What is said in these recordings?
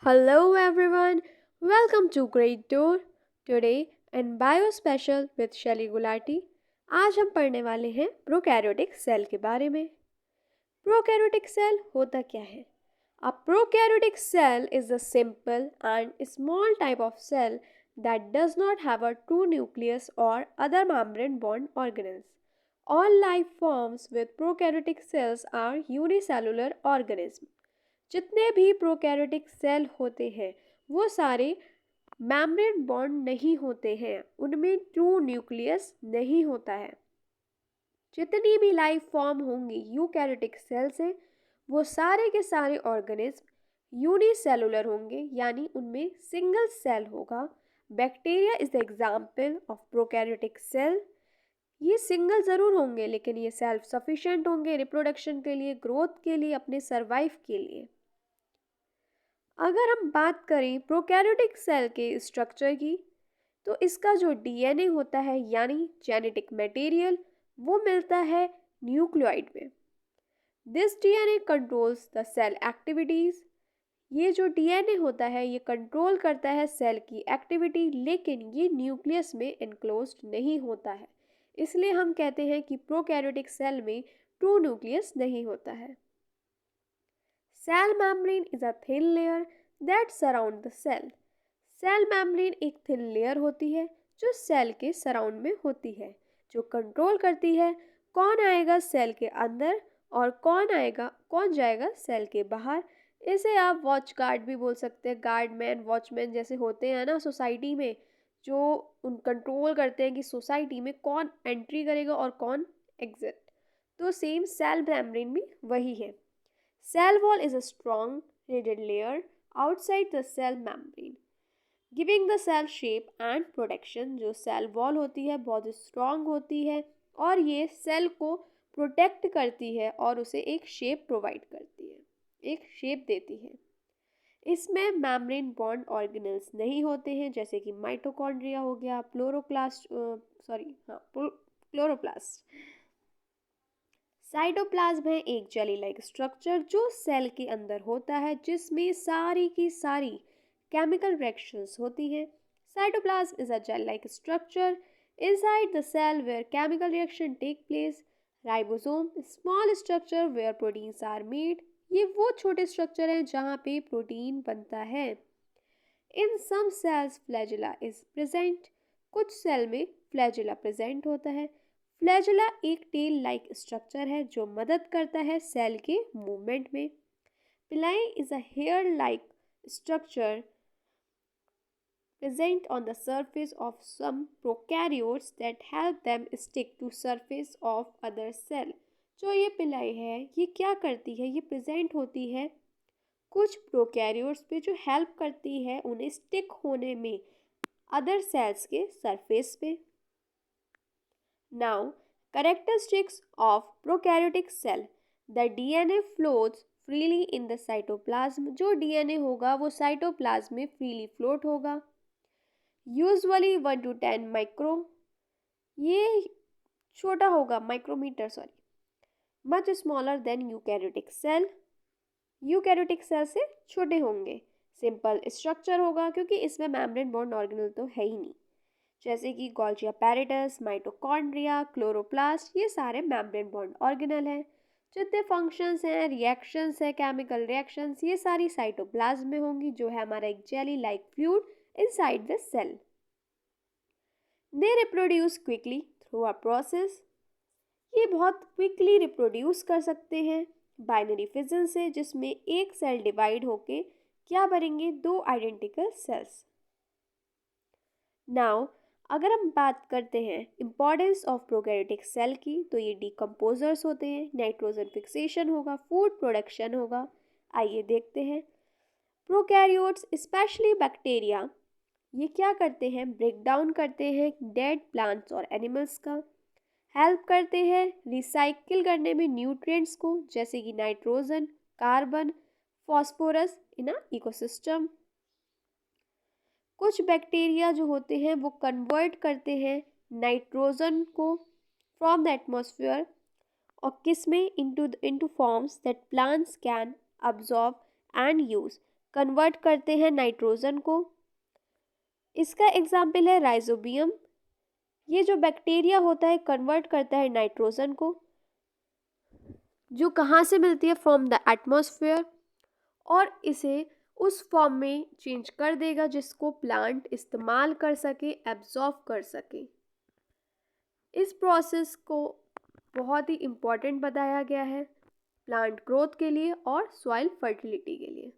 Hello everyone, welcome to Great Door. Today in Bio Special with Shelly Gulati. आज हम पढ़ने वाले हैं प्रोकैरियोटिक सेल के बारे में। प्रोकैरियोटिक सेल होता क्या है? A prokaryotic cell is a simple and small type of cell that does not have a true nucleus or other membrane bound organelles. All life forms with prokaryotic cells are unicellular organisms. जितने भी prokaryotic cell होते हैं वो सारे membrane bond नहीं होते हैं, उनमें ट्रू न्यूक्लियस नहीं होता है। जितनी भी लाइफ फॉर्म होंगी यूकैरियोटिक सेल से वो सारे के सारे ऑर्गेनिज्म यूनिसेलुलर होंगे, यानी उनमें सिंगल सेल होगा। Bacteria is the example of prokaryotic cell. ये सिंगल ज़रूर होंगे लेकिन ये सेल्फ सफिशिएंट होंगे रिप्रोडक्शन के लिए, ग्रोथ के लिए, अपने सर्वाइव के लिए। अगर हम बात करें प्रोकैरियोटिक सेल के स्ट्रक्चर की तो इसका जो डीएनए होता है यानी जेनेटिक मटेरियल वो मिलता है न्यूक्लियोइड में। This DNA controls the cell activities. ये जो डीएनए होता है ये कंट्रोल करता है सेल की एक्टिविटी, लेकिन ये न्यूक्लियस में एनक्लोज्ड नहीं होता है। इसलिए हम कहते हैं कि प्रोकैरियोटिक सेल में ट्रू न्यूक्लियस नहीं होता है। Cell membrane is a thin layer that surround the cell. Cell membrane एक थिन लेयर होती है जो सेल के सराउंड में होती है, जो कंट्रोल करती है कौन आएगा सेल के अंदर और कौन जाएगा सेल के बाहर। इसे आप वॉच गार्ड भी बोल सकते हैं। गार्डमैन, वॉचमैन जैसे होते हैं ना सोसाइटी में, जो उन कंट्रोल करते हैं कि सोसाइटी में कौन एंट्री करेगा और कौन एग्जिट। तो सेम सेल मेम्ब्रेन भी वही है। Cell wall is a strong rigid layer outside the cell membrane, giving the cell shape and protection। जो सेल वॉल होती है बहुत स्ट्रॉन्ग होती है और ये सेल को प्रोटेक्ट करती है और उसे एक शेप प्रोवाइड करती है, एक शेप देती है। इसमें मेम्ब्रेन बॉन्ड ऑर्गेनल्स नहीं होते हैं, जैसे कि माइटोकॉन्ड्रिया हो गया, क्लोरोप्लास्ट। साइटोप्लाज्म है एक जेली लाइक स्ट्रक्चर जो सेल के अंदर होता है, जिसमें सारी की सारी केमिकल रिएक्शंस होती हैं। Cytoplasm is a gel like structure inside the cell where chemical reaction take place. Ribosome small structure where proteins are made. ये वो छोटे स्ट्रक्चर हैं जहाँ पे प्रोटीन बनता है। इन सम सेल्स फ्लैजिला इज प्रेजेंट। कुछ सेल में फ्लैजिला प्रेजेंट होता है। फ्लैजिला एक टेल लाइक स्ट्रक्चर है जो मदद करता है सेल के मूवमेंट में। Pili is a hair like structure present on the surface of some prokaryotes that help them stick to surface of other cell। जो ये पिलाई है ये क्या करती है, ये प्रेजेंट होती है कुछ प्रोकैरियोट्स पे जो हेल्प करती है उन्हें स्टिक होने में अदर सेल्स के सरफेस पे। Now, characteristics of prokaryotic cell. The DNA floats freely in the cytoplasm। जो DNA होगा वो साइटोप्लाज्म में फ्रीली फ्लोट होगा। यूजुअली 1 to 10 माइक्रो, ये छोटा होगा, micrometre sorry. Much smaller than eukaryotic cell, eukaryotic cell से छोटे होंगे। सिंपल स्ट्रक्चर होगा क्योंकि इसमें मेम्ब्रेन बॉन्ड ऑर्गेनल तो है ही नहीं, जैसे कि गोल्गी एपेरेटस, माइटोकॉन्ड्रिया, क्लोरोप्लास्ट, ये सारे मेम्ब्रेन बॉन्ड ऑर्गेनल हैं। जितने फंक्शंस हैं, रिएक्शंस हैं, केमिकल रिएक्शंस, ये सारी साइटोप्लाज्म में होंगी, जो है हमारा एक jelly like fluid inside the cell. They reproduce quickly through a process. ये बहुत क्विकली रिप्रोड्यूस कर सकते हैं बाइनरी फिजन से, जिसमें एक सेल डिवाइड होके क्या बनेंगे, दो आइडेंटिकल सेल्स। नाउ अगर हम बात करते हैं इम्पॉर्टेंस ऑफ प्रोकैरियोटिक सेल की, तो ये डिकम्पोजर्स होते हैं, नाइट्रोजन फिक्सेशन होगा, फूड प्रोडक्शन होगा। आइए देखते हैं। प्रोकैरियोट्स स्पेशली बैक्टीरिया ये क्या करते हैं, ब्रेक डाउन करते हैं डेड प्लांट्स और एनिमल्स का, हेल्प करते हैं रिसाइकिल करने में न्यूट्रिएंट्स को, जैसे कि नाइट्रोजन, कार्बन, फॉस्फोरस इन अ इकोसिस्टम। कुछ बैक्टीरिया जो होते हैं वो कन्वर्ट करते हैं नाइट्रोजन को फ्रॉम द एटमॉस्फेयर और किस में, into forms that plants can absorb and use. Convert करते हैं नाइट्रोजन को। इसका एग्जाम्पल है राइजोबियम। ये जो बैक्टीरिया होता है कन्वर्ट करता है नाइट्रोजन को, जो कहाँ से मिलती है, फ्रॉम द एटमॉस्फेयर, और इसे उस फॉर्म में चेंज कर देगा जिसको प्लांट इस्तेमाल कर सके, एब्जॉर्ब कर सके। इस प्रोसेस को बहुत ही इम्पॉर्टेंट बताया गया है प्लांट ग्रोथ के लिए और सॉइल फर्टिलिटी के लिए।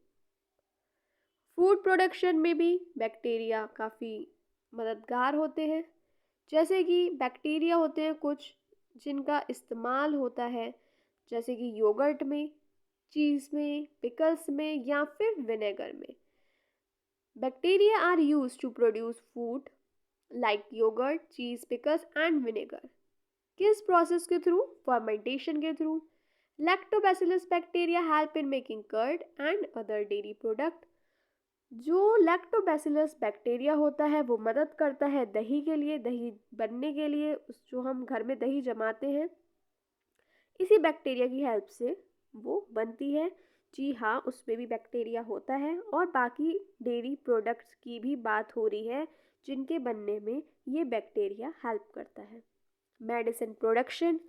फूड प्रोडक्शन में भी बैक्टीरिया काफ़ी मददगार होते हैं। जैसे कि बैक्टीरिया होते हैं कुछ जिनका इस्तेमाल होता है, जैसे कि योगर्ट में, चीज़ में, पिकल्स में या फिर विनेगर में। Bacteria are used to produce food like yogurt, cheese, pickles and vinegar. किस प्रोसेस के थ्रू? फर्मेंटेशन के through. Lactobacillus bacteria help in making curd and other dairy product. जो लैक्टोबैसिलस बैक्टीरिया होता है वो मदद करता है दही के लिए, दही बनने के लिए। जो हम घर में दही जमाते हैं, इसी बैक्टीरिया की हेल्प से वो बनती है। जी हाँ, उसमें भी बैक्टीरिया होता है। और बाकी डेयरी प्रोडक्ट्स की भी बात हो रही है जिनके बनने में ये बैक्टीरिया हेल्प करता है। Medicine production.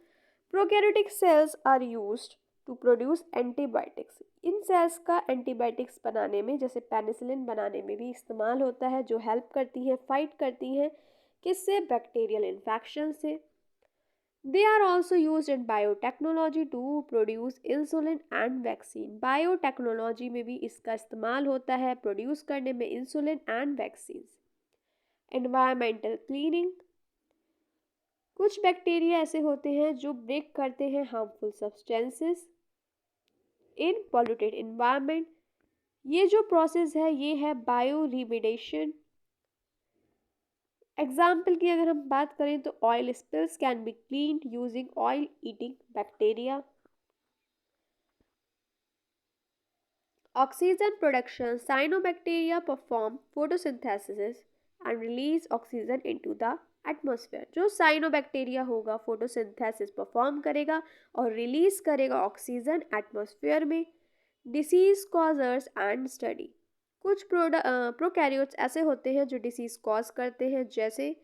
Prokaryotic cells are used to produce antibiotics. इन सेल्स का एंटीबायोटिक्स बनाने में, जैसे पेनिसिलिन बनाने में भी इस्तेमाल होता है, जो हेल्प करती है, फाइट करती हैं किससे? बैक्टीरियल इन्फेक्शन से। They are also use in biotechnology to produce insulin and vaccine. Biotechnology में भी इसका इस्तेमाल होता है प्रोड्यूस करने में insulin and vaccine. Environmental cleaning. कुछ बैक्टीरिया ऐसे होते हैं जो ब्रेक करते हैं harmful substances in polluted environment. ये जो प्रोसेस है ये है बायो रिमेडिएशन। एग्जाम्पल की अगर हम बात करें तो oil spills can be cleaned using oil eating bacteria. Oxygen production. Cyanobacteria perform photosynthesis and release oxygen into the atmosphere. जो साइनोबैक्टीरिया होगा फोटोसिंथेसिस परफॉर्म करेगा और रिलीज करेगा ऑक्सीजन एटमॉस्फेयर में। Disease causers and study. कुछ प्रोकैरियोट्स ऐसे होते हैं जो डिसीज कॉज करते हैं, जैसे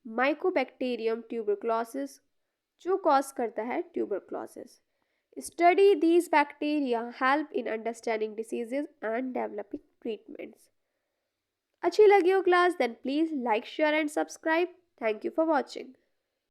माइकोबैक्टीरियम ट्यूबरक्लोसिस, जो कॉज करता है tuberculosis. Study these bacteria help in understanding diseases and developing treatments. अच्छी लगी हो class? Then please like, share and subscribe. Thank you for watching.